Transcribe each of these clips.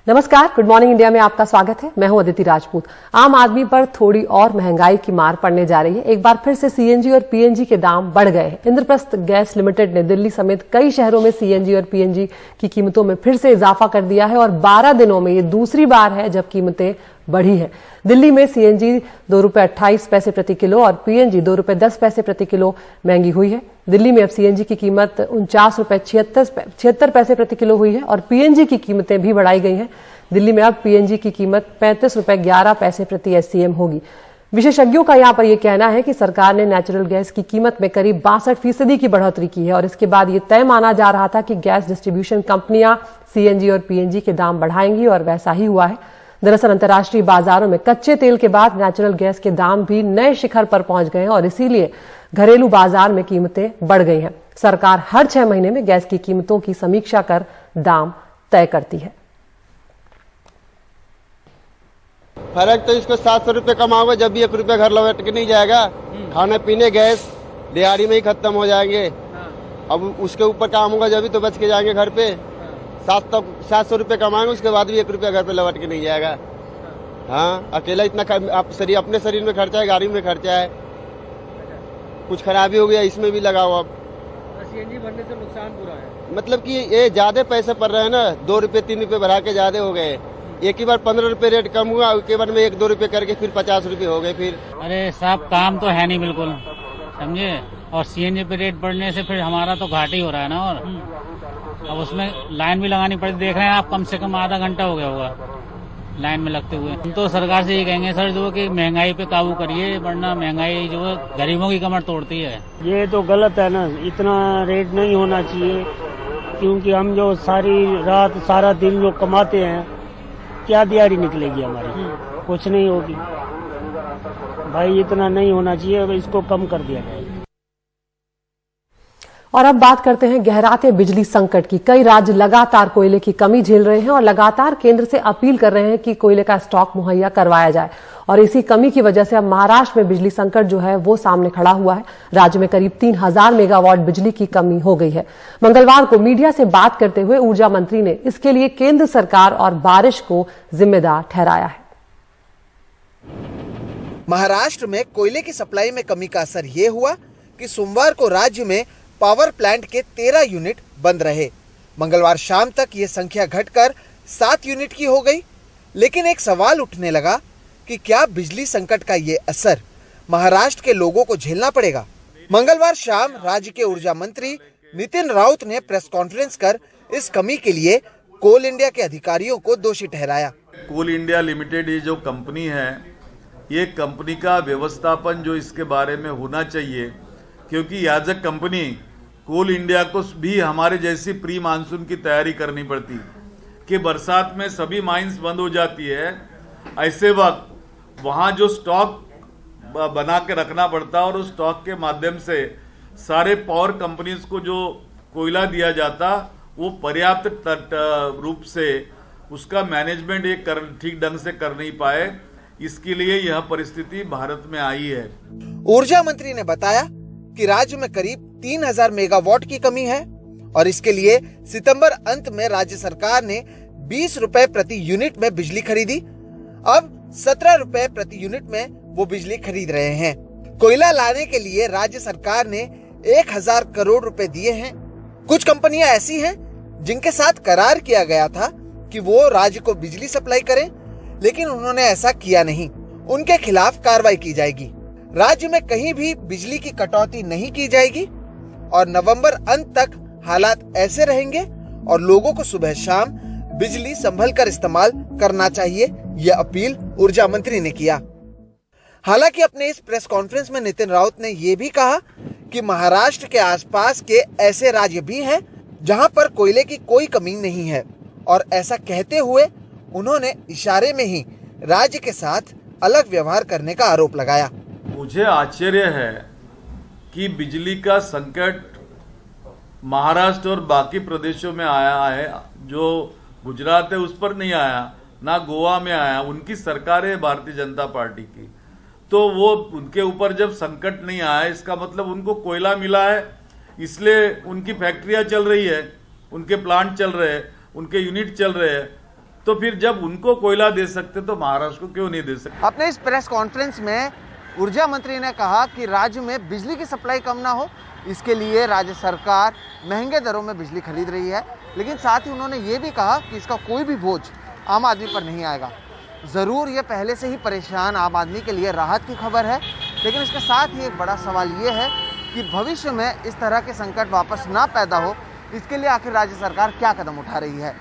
नमस्कार, good morning India में आपका स्वागत है। मैं हूं अदिति राजपूत। आम आदमी पर थोड़ी और महंगाई की मार पड़ने जा रही है। एक बार फिर से सीएनजी और पीएनजी के दाम बढ़ गए हैं। इंद्रप्रस्थ गैस लिमिटेड ने दिल्ली समेत कई शहरों में सीएनजी और पीएनजी की कीमतों में फिर से इजाफा कर दिया है और 12 दिनों में ये दूसरी बार है जब कीमतें बढ़ी है। दिल्ली में सीएनजी ₹2.28 प्रति किलो और पीएनजी ₹2.10 प्रति किलो महंगी हुई है। दिल्ली में अब सीएनजी की कीमत ₹49.76 प्रति किलो हुई है और पीएनजी की कीमतें भी बढ़ाई गई हैं। दिल्ली में अब पीएनजी की कीमत ₹35.11 प्रति एससीएम होगी। विशेषज्ञों का यहां पर यह कहना है कि सरकार ने नेचुरल गैस की कीमत में करीब 62% की बढ़ोतरी की है और इसके बाद ये तय माना जा रहा था कि गैस डिस्ट्रीब्यूशन कंपनियां सीएनजी और पीएनजी के दाम बढ़ाएंगी और वैसा ही हुआ है। दरअसल अंतर्राष्ट्रीय बाजारों में कच्चे तेल के बाद नेचुरल गैस के दाम भी नए शिखर पर पहुंच गए हैं और इसीलिए घरेलू बाजार में कीमतें बढ़ गई हैं। सरकार हर 6 महीने में गैस की कीमतों की समीक्षा कर दाम तय करती है। फर्क तो इसको 700 रुपये कमाओगे जब भी 1 रुपया घर लौट के नहीं जाएगा। खाने पीने गैस दिहाड़ी में ही खत्म हो जाएंगे। अब उसके ऊपर काम होगा जब भी तो बच के जाएंगे घर पे। 700 रुपये कमाएंगे उसके बाद भी 1 रुपया घर पे लौट के नहीं जाएगा। हाँ, अकेला इतना अपने शरीर में खर्चा है, गाड़ी में खर्चा है, कुछ खराबी हो गया इसमें भी लगाओ। अब सीएनजी भरने से नुकसान पूरा है। मतलब कि ये ज्यादा पैसे पड़ रहे हैं ना, 2 रुपये 3 रुपये बढ़ा के ज्यादा हो गए। एक ही बार 15 रुपये रेट कम हुआ, एक बार में 1-2 रुपये करके फिर 50 रुपये हो गए। फिर अरे साहब काम तो है नहीं बिल्कुल, समझे। और सीएनजी पे रेट बढ़ने से फिर हमारा तो घाटा ही हो रहा है ना। और अब उसमें लाइन भी लगानी पड़ती। देख रहे हैं आप, कम से कम आधा घंटा हो गया होगा लाइन में लगते हुए। हम तो सरकार से ये कहेंगे सर जो कि महंगाई पे काबू करिए, वरना महंगाई जो है गरीबों की कमर तोड़ती है। ये तो गलत है ना, इतना रेट नहीं होना चाहिए, क्योंकि हम जो सारी रात सारा दिन जो कमाते हैं, क्या दिहाड़ी निकलेगी हमारी, कुछ नहीं होगी भाई। इतना नहीं होना चाहिए, इसको कम कर दिया जाए। और अब बात करते हैं गहराते बिजली संकट की। कई राज्य लगातार कोयले की कमी झेल रहे हैं और लगातार केंद्र से अपील कर रहे हैं कि कोयले का स्टॉक मुहैया करवाया जाए और इसी कमी की वजह से अब महाराष्ट्र में बिजली संकट जो है वो सामने खड़ा हुआ है। राज्य में करीब 3000 मेगावाट बिजली की कमी हो गई है। मंगलवार को मीडिया से बात करते हुए ऊर्जा मंत्री ने इसके लिए केंद्र सरकार और बारिश को जिम्मेदार ठहराया है। महाराष्ट्र में कोयले की सप्लाई में कमी का असर ये हुआ कि सोमवार को राज्य में पावर प्लांट के 13 यूनिट बंद रहे। मंगलवार शाम तक ये संख्या घटकर 7 यूनिट की हो गई। लेकिन एक सवाल उठने लगा कि क्या बिजली संकट का ये असर महाराष्ट्र के लोगों को झेलना पड़ेगा। मंगलवार शाम राज्य के ऊर्जा मंत्री नितिन राउत ने प्रेस कॉन्फ्रेंस कर इस कमी के लिए कोल इंडिया के अधिकारियों को दोषी ठहराया। कोल इंडिया लिमिटेड ये जो कंपनी है, ये कंपनी का व्यवस्थापन जो इसके बारे में होना चाहिए, क्योंकि as a company Coal India को भी हमारे जैसी प्री मानसून की तैयारी करनी पड़ती कि बरसात में सभी माइंस बंद हो जाती है। ऐसे वक्त वहाँ जो स्टॉक बना के रखना पड़ता और उस स्टॉक के माध्यम से सारे पावर कंपनीज को जो कोयला दिया जाता वो पर्याप्त रूप से उसका मैनेजमेंट एक ठीक ढंग से कर नहीं पाए। इसके लिए यह परिस्थिति भारत में आई है। ऊर्जा मंत्री ने बताया कि राज्य में करीब 3000 मेगावाट की कमी है और इसके लिए सितंबर अंत में राज्य सरकार ने 20 रुपए प्रति यूनिट में बिजली खरीदी। अब 17 रुपए प्रति यूनिट में वो बिजली खरीद रहे हैं। कोयला लाने के लिए राज्य सरकार ने 1000 करोड़ रुपए दिए हैं। कुछ कंपनियां ऐसी हैं जिनके साथ करार किया गया था कि वो राज्य को बिजली सप्लाई करें, लेकिन उन्होंने ऐसा किया नहीं। उनके खिलाफ कार्रवाई की जाएगी। राज्य में कहीं भी बिजली की कटौती नहीं की जाएगी और नवंबर अंत तक हालात ऐसे रहेंगे और लोगों को सुबह शाम बिजली संभल कर इस्तेमाल करना चाहिए, यह अपील ऊर्जा मंत्री ने किया। हालांकि अपने इस प्रेस कॉन्फ्रेंस में नितिन राउत ने यह भी कहा कि महाराष्ट्र के आसपास के ऐसे राज्य भी हैं जहां पर कोयले की कोई कमी नहीं है और ऐसा कहते हुए उन्होंने इशारे में ही राज्य के साथ अलग व्यवहार करने का आरोप लगाया। मुझे आश्चर्य है कि बिजली का संकट महाराष्ट्र और बाकी प्रदेशों में आया है, जो गुजरात है उस पर नहीं आया, ना गोवा में आया। उनकी सरकार है भारतीय जनता पार्टी की, तो वो उनके ऊपर जब संकट नहीं आया इसका मतलब उनको कोयला मिला है, इसलिए उनकी फैक्ट्रियां चल रही है, उनके प्लांट चल रहे हैं, उनके यूनिट चल रहे हैं। तो फिर जब उनको कोयला दे सकते तो महाराष्ट्र को क्यों नहीं दे सकते। अपने इस प्रेस कॉन्फ्रेंस में ऊर्जा मंत्री ने कहा कि राज्य में बिजली की सप्लाई कम ना हो, इसके लिए राज्य सरकार महंगे दरों में बिजली खरीद रही है। लेकिन साथ ही उन्होंने ये भी कहा कि इसका कोई भी बोझ आम आदमी पर नहीं आएगा। ज़रूर ये पहले से ही परेशान आम आदमी के लिए राहत की खबर है, लेकिन इसके साथ ही एक बड़ा सवाल ये है कि भविष्य में इस तरह के संकट वापस ना पैदा हो, इसके लिए आखिर राज्य सरकार क्या कदम उठा रही है।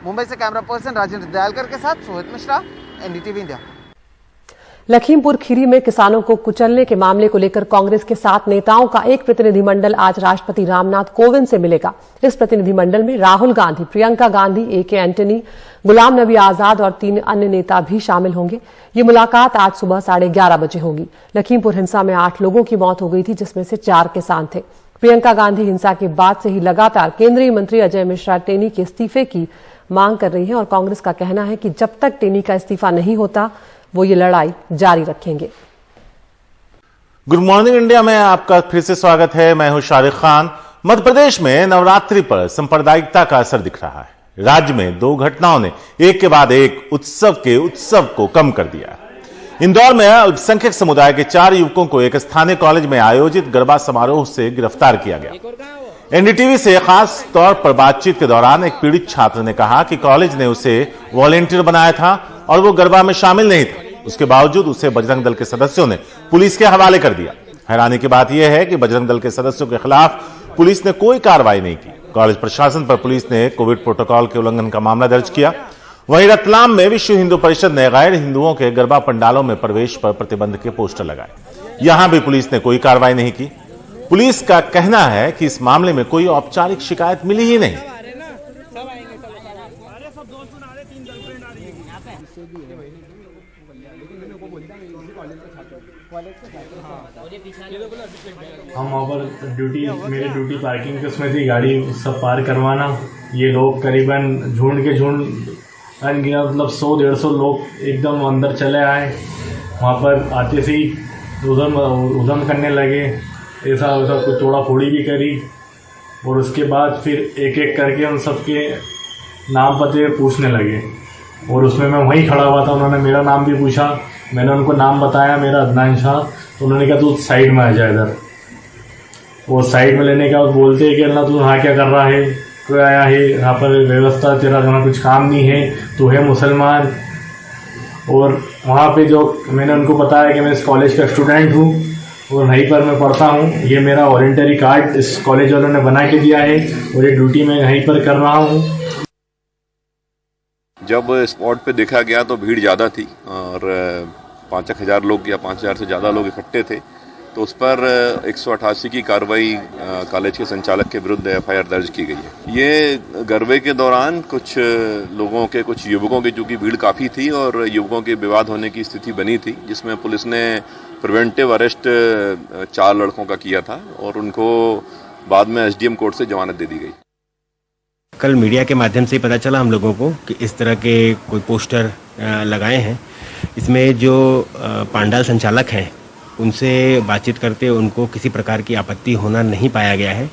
मुंबई से कैमरा पर्सन राजेंद्र दयालकर के साथ सोहित मिश्रा, एनडीटीवी इंडिया। लखीमपुर खीरी में किसानों को कुचलने के मामले को लेकर कांग्रेस के 7 नेताओं का एक प्रतिनिधिमंडल आज राष्ट्रपति रामनाथ कोविंद से मिलेगा। इस प्रतिनिधिमंडल में राहुल गांधी, प्रियंका गांधी, AK एंटनी, गुलाम नबी आजाद और 3 अन्य नेता भी शामिल होंगे। ये मुलाकात आज सुबह 11:30 बजे होगी। लखीमपुर हिंसा में 8 लोगों की मौत हो गई थी, जिसमें से 4 किसान थे। प्रियंका गांधी हिंसा के बाद से ही लगातार केंद्रीय मंत्री अजय मिश्रा टेनी के इस्तीफे की मांग कर रही हैं और कांग्रेस का कहना है कि जब तक टेनी का इस्तीफा नहीं होता वो ये लड़ाई जारी रखेंगे। गुड मॉर्निंग इंडिया में आपका फिर से स्वागत है। मैं हूं शारिक खान। मध्य प्रदेश में नवरात्रि पर सांप्रदायिकता का असर दिख रहा है। राज्य में 2 घटनाओं ने एक के बाद एक उत्सव को कम कर दिया है। इंदौर में अल्पसंख्यक समुदाय के 4 युवकों को एक स्थानीय कॉलेज में आयोजित गरबा समारोह से गिरफ्तार किया गया। एनडीटीवी से खास तौर पर बातचीत के दौरान एक पीड़ित छात्र ने कहा कि कॉलेज ने उसे वॉलेंटियर बनाया था और वो गरबा में शामिल नहीं था। उसके बावजूद उसे बजरंग दल के सदस्यों ने पुलिस के हवाले कर दिया। हैरानी की बात यह है कि बजरंग दल के सदस्यों के खिलाफ पुलिस ने कोई कार्रवाई नहीं की। कॉलेज प्रशासन पर पुलिस ने कोविड प्रोटोकॉल के उल्लंघन का मामला दर्ज किया। वहीं रतलाम में विश्व हिंदू परिषद ने गैर हिंदुओं के गरबा पंडालों में प्रवेश पर प्रतिबंध के पोस्टर लगाए। यहां भी पुलिस ने कोई कार्रवाई नहीं की। पुलिस का कहना है कि इस मामले में कोई औपचारिक शिकायत मिली ही नहीं। हम वहाँ पर मेरी ड्यूटी पार्किंग के उसमें थी, गाड़ी सब पार करवाना। ये लोग करीबन झुंड के झुंड अनगिनत मतलब 100-150 लोग एकदम अंदर चले आए। वहाँ पर आते से ही उधम करने लगे, ऐसा वैसा कुछ तोड़ा फोड़ी भी करी। और उसके बाद फिर एक एक करके उन सबके नाम पते पूछने लगे। और उसमें मैं वहीं खड़ा हुआ था, उन्होंने मेरा नाम भी पूछा। मैंने उनको नाम बताया, मेरा अदनान शाह। तो उन्होंने कहा तू साइड में आ जा इधर। और साइड में लेने के बाद बोलते हैं कि अल्लाह तू यहाँ क्या कर रहा है, कोई आया है यहाँ पर व्यवस्था, तेरा यहाँ कुछ काम नहीं है, तू है मुसलमान। और वहाँ पे जो मैंने उनको बताया कि मैं इस कॉलेज का स्टूडेंट हूँ और वहीं पर मैं पढ़ता हूँ। ये मेरा वॉलंटरी कार्ड इस कॉलेज वालों ने बना के दिया है और ये ड्यूटी मैं यहीं पर कर रहा हूँ। जब स्पॉट पे देखा गया तो भीड़ ज़्यादा थी और 5,000 लोग या 5,000 से ज़्यादा लोग इकट्ठे थे। तो उस पर 188 की कार्रवाई कॉलेज के संचालक के विरुद्ध FIR दर्ज की गई है। ये गरबे के दौरान कुछ लोगों के, कुछ युवकों की, चूँकि भीड़ काफ़ी थी और युवकों के विवाद होने की स्थिति बनी थी, जिसमें पुलिस ने प्रिवेंटिव अरेस्ट 4 लड़कों का किया था और उनको बाद में SDM कोर्ट से जमानत दे दी गई। कल मीडिया के माध्यम से ही पता चला हम लोगों को कि इस तरह के कोई पोस्टर लगाए हैं। इसमें जो पांडाल संचालक हैं उनसे बातचीत करते उनको किसी प्रकार की आपत्ति होना नहीं पाया गया है।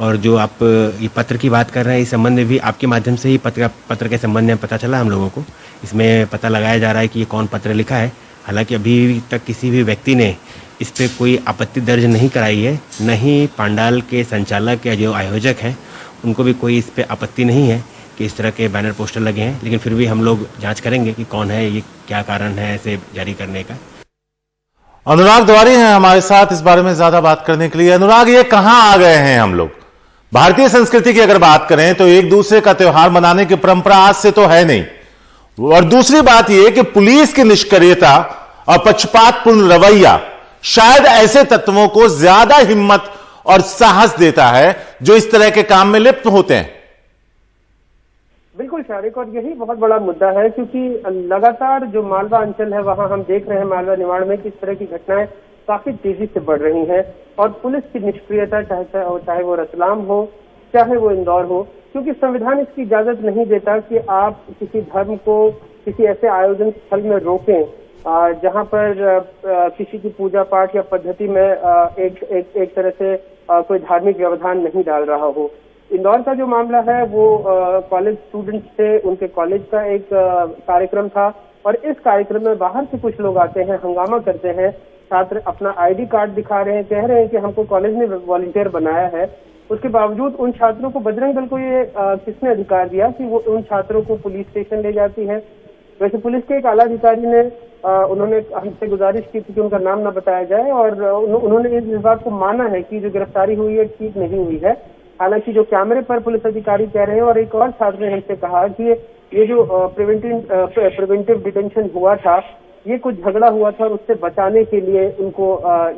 और जो आप ये पत्र की बात कर रहे हैं, इस संबंध में भी आपके माध्यम से ही पत्र के संबंध में पता चला हम लोगों को। इसमें पता लगाया जा रहा है कि ये कौन पत्र लिखा है। हालांकि अभी तक किसी भी व्यक्ति ने इस पर कोई आपत्ति दर्ज नहीं कराई है, न ही पांडाल के संचालक या जो आयोजक हैं उनको भी कोई इस पर आपत्ति नहीं है कि इस तरह के बैनर पोस्टर लगे हैं। लेकिन फिर भी हम लोग जांच करेंगे कि कौन है, ये क्या कारण है ऐसे जारी करने का। अनुराग तिवारी हैं हमारे साथ इस बारे में ज्यादा बात करने के लिए। अनुराग, ये कहां आ गए हैं हम लोग? भारतीय संस्कृति की अगर बात करें तो एक दूसरे का त्योहार मनाने की परंपरा आज से तो है नहीं। और दूसरी बात यह कि पुलिस की निष्क्रियता और पक्षपातपूर्ण रवैया शायद ऐसे तत्वों को ज्यादा हिम्मत और साहस देता है जो इस तरह के काम में लिप्त होते हैं। बिल्कुल शारिक, और यही बहुत बड़ा मुद्दा है क्योंकि लगातार जो मालवा अंचल है वहां हम देख रहे हैं मालवा निमाड़ में किस तरह की घटनाएं काफी तेजी से बढ़ रही हैं। और पुलिस की निष्क्रियता, चाहे वो रतलाम हो चाहे वो इंदौर हो, क्योंकि संविधान इसकी इजाजत नहीं देता कि आप किसी धर्म को किसी ऐसे आयोजन स्थल में रोकें जहां पर किसी की पूजा पाठ या पद्धति में एक तरह से कोई धार्मिक व्यवधान नहीं डाल रहा हो। इंदौर का जो मामला है वो कॉलेज स्टूडेंट्स थे, उनके कॉलेज का एक कार्यक्रम था और इस कार्यक्रम में बाहर से कुछ लोग आते हैं, हंगामा करते हैं, छात्र अपना आईडी कार्ड दिखा रहे हैं, कह रहे हैं कि हमको कॉलेज ने वॉलंटियर बनाया है। उसके बावजूद उन छात्रों को, बजरंग दल को ये किसने अधिकार दिया कि वो उन छात्रों को पुलिस स्टेशन ले जाती है? वैसे पुलिस के एक आला अधिकारी ने उन्होंने हमसे गुजारिश की थी कि उनका नाम न बताया जाए और उन्होंने इस बात को माना है कि जो गिरफ्तारी हुई है ठीक नहीं हुई है। हालांकि जो कैमरे पर पुलिस अधिकारी कह रहे हैं और एक और छात्र ने हमसे कहा कि ये जो प्रिवेंटिव डिटेंशन हुआ था, ये कुछ झगड़ा हुआ था और उससे बचाने के लिए उनको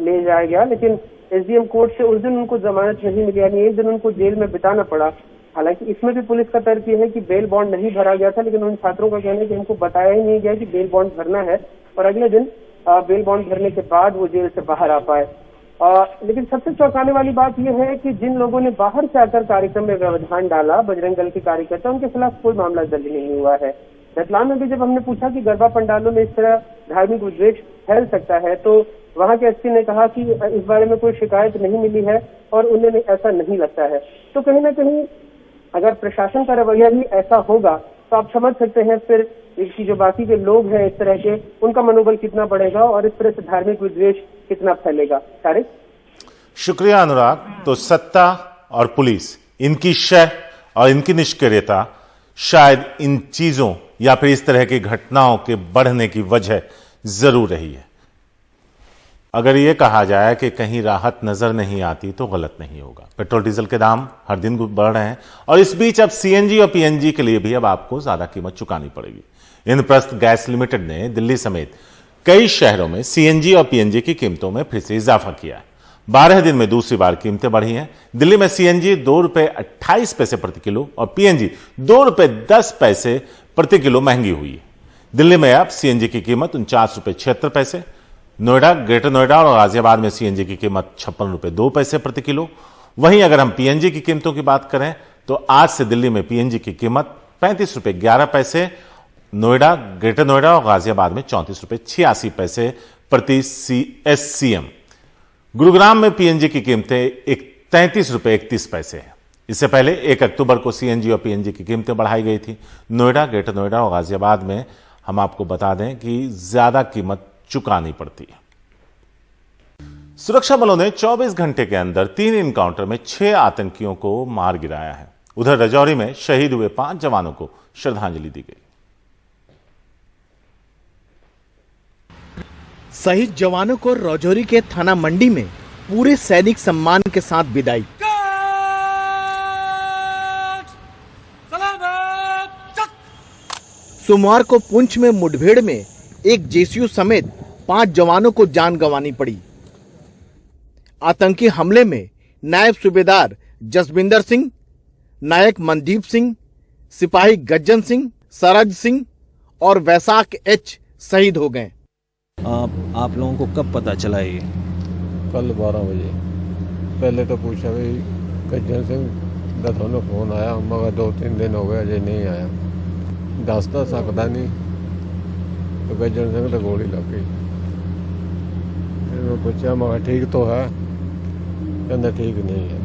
ले जाया गया, लेकिन एसडीएम कोर्ट से उस दिन उनको जमानत नहीं मिली, यानी एक दिन उनको जेल में बिताना पड़ा। हालांकि इसमें भी पुलिस का तर्क ये है कि बेल बॉन्ड नहीं भरा गया था, लेकिन उन छात्रों का कहना है कि हमको बताया ही नहीं गया कि बेल बॉन्ड भरना है और अगले दिन बेल बॉन्ड भरने के बाद वो जेल से बाहर आ पाए। लेकिन सबसे चौंकाने वाली बात यह है कि जिन लोगों ने बाहर से आकर कार्यक्रम में व्यवधान डाला, बजरंग दल के कार्यकर्ता, उनके खिलाफ कोई मामला दर्ज नहीं हुआ है। रतलाम में भी जब हमने पूछा कि गरबा पंडालों में इस तरह धार्मिक उद्वेष फैल सकता है, तो वहां के एसपी ने कहा कि इस बारे में कोई शिकायत नहीं मिली है और उन्हें ऐसा नहीं लगता है। तो कहीं ना कहीं अगर प्रशासन का रवैया ही ऐसा होगा तो आप समझ सकते हैं फिर इसकी जो बाकी के लोग हैं इस तरह के, उनका मनोबल कितना बढ़ेगा और इस तरह से धार्मिक विद्वेष कितना फैलेगा। तारिक, शुक्रिया अनुराग। तो सत्ता और पुलिस, इनकी शह और इनकी निष्क्रियता शायद इन चीजों या फिर इस तरह की घटनाओं के बढ़ने की वजह जरूर रही है। अगर यह कहा जाए कि कहीं राहत नजर नहीं आती तो गलत नहीं होगा। पेट्रोल डीजल के दाम हर दिन बढ़ रहे हैं और इस बीच अब सीएनजी और पीएनजी के लिए भी अब आपको ज्यादा कीमत चुकानी पड़ेगी। इंद्रप्रस्थ गैस लिमिटेड ने दिल्ली समेत कई शहरों में सीएनजी और पीएनजी की कीमतों में फिर से इजाफा किया है। 12 दिन में दूसरी बार कीमतें बढ़ी हैं। दिल्ली में सीएनजी ₹2.28 प्रति किलो और पीएनजी ₹2.10 प्रति किलो महंगी हुई है। दिल्ली में अब सीएनजी की कीमत ₹49.76, नोएडा, ग्रेटर नोएडा और गाजियाबाद में सीएनजी की कीमत ₹56.02 प्रति किलो। वहीं अगर हम पीएनजी की कीमतों की बात करें तो आज से दिल्ली में पीएनजी की कीमत ₹35.11, नोएडा, ग्रेटर नोएडा और गाजियाबाद में ₹34.86 प्रति SCM। गुरुग्राम में पीएनजी की कीमतें ₹33.31 है। इससे पहले 1 अक्टूबर को सीएनजी और पीएनजी की कीमतें बढ़ाई गई थी। नोएडा, ग्रेटर नोएडा और गाजियाबाद में हम आपको बता दें कि ज्यादा कीमत चुकानी पड़ती है। सुरक्षा बलों ने 24 घंटे के अंदर 3 इनकाउंटर में 6 आतंकियों को मार गिराया है। उधर राजौरी में शहीद हुए 5 जवानों को श्रद्धांजलि दी गई। शहीद जवानों को राजौरी के थाना मंडी में पूरे सैनिक सम्मान के साथ विदाई। सोमवार को पुंछ में मुठभेड़ में एक जेसीयू समेत 5 जवानों को जान गंवानी पड़ी। आतंकी हमले में नायब सूबेदार जसविंदर सिंह, नायक मनदीप सिंह, सिपाही गज्जन सिंह, सरज सिंह और वैसाख एच शहीद हो गए। आप लोगों को कब पता चला ये? कल 12 बजे। पहले तो पूछा भाई गज्जन सिंह का दोनों फोन आया, मगर 2-3 दिन हो गए अजय नहीं आया। दसता सकता नहीं तो गज्जन सिंह तो गोली लग गई। फिर मैं पूछा, मगर ठीक तो है? कहना ठीक नहीं है।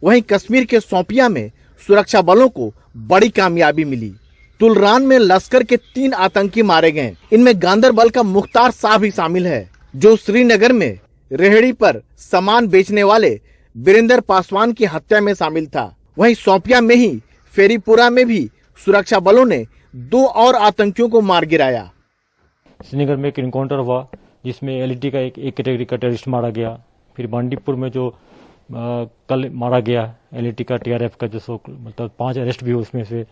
वहीं कश्मीर के शोपियां में सुरक्षा बलों को बड़ी कामयाबी मिली। तुलरान में लश्कर के 3 आतंकी मारे गए। इनमें गांदरबल का मुख्तार शाह भी शामिल है, जो श्रीनगर में रेहड़ी पर सामान बेचने वाले वीरेंद्र पासवान की हत्या में शामिल था। वहीं शोपियां में ही फेरीपुरा में भी सुरक्षा बलों ने 2 और आतंकियों को मार गिराया। श्रीनगर में एक इनकाउंटर हुआ जिसमें एलईटी का एक कैटेगरी का टेररिस्ट मारा गया। फिर बांडीपुर में जो कल मारा गया एलईटी का टीआरएफ का, जो मतलब 5 अरेस्ट भी हुए उसमें से।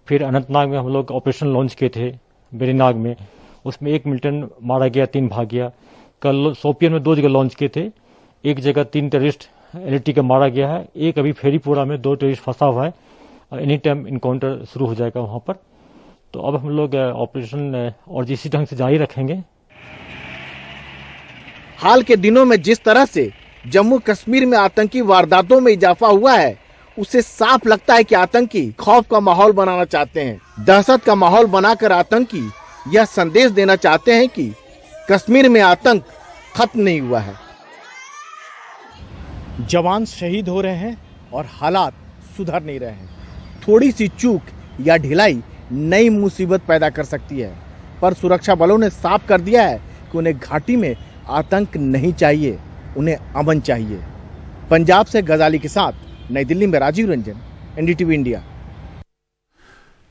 फिर अनंतनाग में हम लोग ऑपरेशन लॉन्च किए थे बेरीनाग में, उसमें 1 मिलिटेंट मारा गया, 3 भाग गया। कल सोपियन में 2 जगह लॉन्च किए थे, एक जगह 3 टेररिस्ट एलईटी का मारा गया है, एक अभी फेरीपुरा में 2 टेररिस्ट फंसा हुआ है। एनी टाइम इनकाउंटर शुरू हो जाएगा वहां पर। तो अब हम लोग ऑपरेशन और इसी ढंग से जारी रखेंगे। हाल के दिनों में जिस तरह से जम्मू कश्मीर में आतंकी वारदातों में इजाफा हुआ है, उससे साफ लगता है कि आतंकी खौफ का माहौल बनाना चाहते हैं। दहशत का माहौल बनाकर आतंकी यह संदेश देना चाहते हैं कि कश्मीर में आतंक खत्म नहीं हुआ है। जवान शहीद हो रहे हैं और हालात सुधर नहीं रहे हैं। थोड़ी सी चूक या ढिलाई नई मुसीबत पैदा कर सकती है, पर सुरक्षा बलों ने साफ कर दिया है कि उन्हें घाटी में आतंक नहीं चाहिए, उन्हें अमन चाहिए। पंजाब से गजाली के साथ नई दिल्ली में राजीव रंजन, एनडीटीवी इंडिया।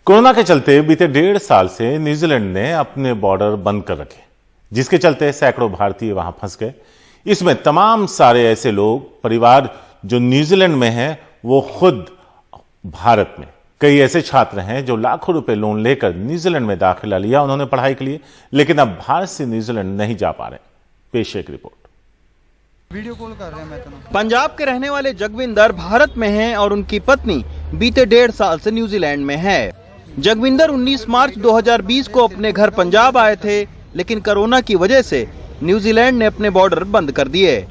कोरोना के चलते बीते 1.5 साल से न्यूजीलैंड ने अपने बॉर्डर बंद कर रखे, जिसके चलते सैकड़ों भारतीय वहां फंस गए। इसमें तमाम सारे ऐसे लोग, परिवार जो न्यूजीलैंड में हैं, वो खुद भारत में। कई ऐसे छात्र हैं जो लाखों रुपए लोन लेकर न्यूजीलैंड में दाखिला लिया उन्होंने पढ़ाई के लिए, लेकिन अब भारत से न्यूजीलैंड नहीं जा पा रहे। पेश एक रिपोर्ट। वीडियो कॉल कर रहे हैं। मैं तो पंजाब के रहने वाले जगविंदर भारत में हैं और उनकी पत्नी बीते 1.5 साल से न्यूजीलैंड में है। जगविंदर 19 मार्च 2020 को अपने घर पंजाब आए थे, लेकिन कोरोना की वजह से न्यूजीलैंड ने अपने बॉर्डर बंद कर दिए।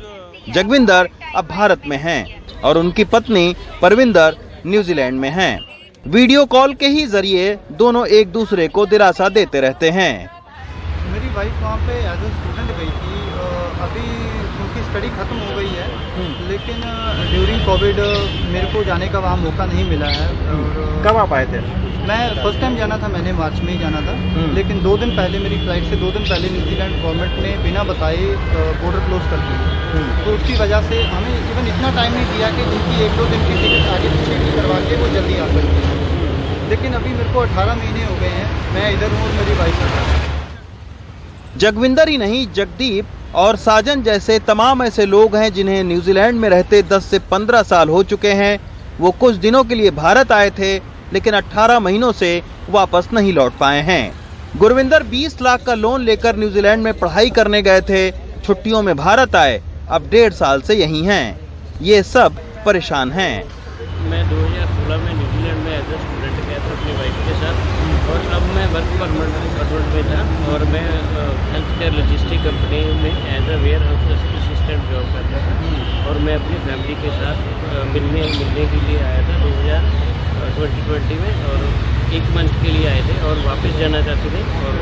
जगविंदर अब भारत में हैं और उनकी पत्नी परविंदर न्यूजीलैंड में हैं। वीडियो कॉल के ही जरिए दोनों एक दूसरे को दिलासा देते रहते हैं। मेरी वाइफ वहाँ पे एज ए स्टूडेंट गई थी, अभी उनकी स्टडी खत्म हो गई है, लेकिन ड्यूरिंग कोविड मेरे को जाने का वहाँ मौका नहीं मिला है। और कब आप आए थे? मैं फर्स्ट टाइम जाना था, मैंने मार्च में ही जाना था, लेकिन 2 दिन पहले, मेरी फ्लाइट से 2 दिन पहले न्यूजीलैंड गवर्नमेंट ने बिना बताए बॉर्डर क्लोज कर दी। तो उसकी वजह से हमें इवन इतना टाइम नहीं दिया कि जिनकी 1-2 दिन की टिकट आगे पीछे की करवा के वो जल्दी आ सकती है। लेकिन अभी मेरे को 18 महीने हो गए हैं, मैं इधर हूँ और मेरी वाइफ है। जगविंदर ही नहीं, जगदीप और साजन जैसे तमाम ऐसे लोग हैं जिन्हें न्यूजीलैंड में रहते 10 से 15 साल हो चुके हैं। वो कुछ दिनों के लिए भारत आए थे, लेकिन 18 महीनों से वापस नहीं लौट पाए हैं। गुरविंदर 20 लाख का लोन लेकर न्यूजीलैंड में पढ़ाई करने गए थे, छुट्टियों में भारत आए, अब 1.5 साल से यहीं हैं। ये सब परेशान हैं। मैं 2016 में न्यूजीलैंड में एज ए स्टूडेंट गया था अपनी वाइफ के साथ, और अब मैं वर्क परमिट में था और मैं हेल्थ केयर लॉजिस्टिक कंपनी में as a warehouse assistant job करता था। और मैं अपनी फैमिली के साथ मिलने के लिए आया था 2020 में, और 1 मंथ के लिए आए थे और वापस जाना चाहते थे। और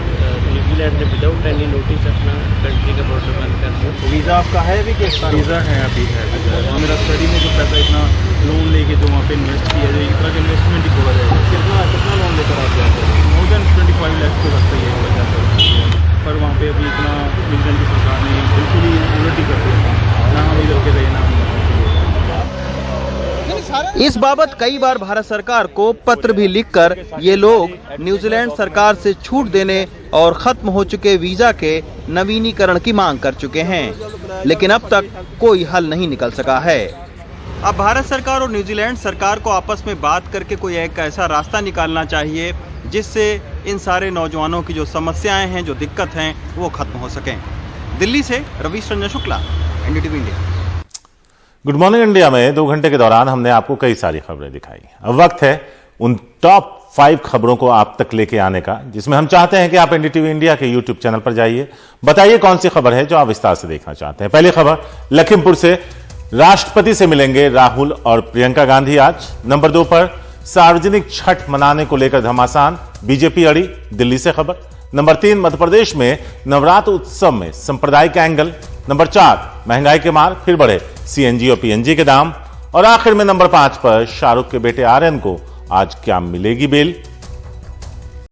न्यूजीलैंड ने विदाउट एनी नोटिस अपना कंट्री का बॉर्डर बंद कर दिया। वीज़ा आपका है अभी? वीज़ा है अभी है। वहाँ मेरा स्टडी में जो पैसा इतना लोन लेके जो वहाँ पे इन्वेस्ट किया जाए, इतना इन्वेस्टमेंट ही बोला जाए। कितना लोन लेकर आप जाते हैं? मोर देन 25 लाख तो लगता ही है हो जाता है। पर वहाँ पे अभी इतना न्यूजीलैंड की सरकार ने बिल्कुल ही उलट ही कर दिया, ना हम इधर के रहे ना हम। इस बाबत कई बार भारत सरकार को पत्र भी लिखकर ये लोग न्यूजीलैंड सरकार से छूट देने और खत्म हो चुके वीजा के नवीनीकरण की मांग कर चुके हैं, लेकिन अब तक कोई हल नहीं निकल सका है। अब भारत सरकार और न्यूजीलैंड सरकार को आपस में बात करके कोई एक ऐसा रास्ता निकालना चाहिए जिससे इन सारे नौजवानों की जो समस्याएं हैं, जो दिक्कत हैं, वो खत्म हो सकें। दिल्ली से Ravish Ranjan Shukla, NDTV India. Good morning India में 2 घंटे के दौरान हमने आपको कई सारी खबरें दिखाई। अब वक्त है उन टॉप 5 खबरों को आप तक लेके आने का, जिसमें हम चाहते हैं कि आप एनडीटीवी इंडिया के यूट्यूब चैनल पर जाइए, बताइए कौन सी खबर है जो आप विस्तार से देखना चाहते हैं। पहली खबर, लखीमपुर से राष्ट्रपति से मिलेंगे राहुल और प्रियंका गांधी आज। नंबर 2 पर, सार्वजनिक छठ मनाने को लेकर घमासान, बीजेपी अड़ी, दिल्ली से खबर। नंबर 3, मध्य प्रदेश में नवरात्र उत्सव में सांप्रदायिक एंगल। नंबर 4, महंगाई के मार फिर बढ़े सीएनजी और पीएनजी के दाम। और आखिर में नंबर 5 पर, शाहरुख के बेटे आर्यन को आज क्या मिलेगी बेल।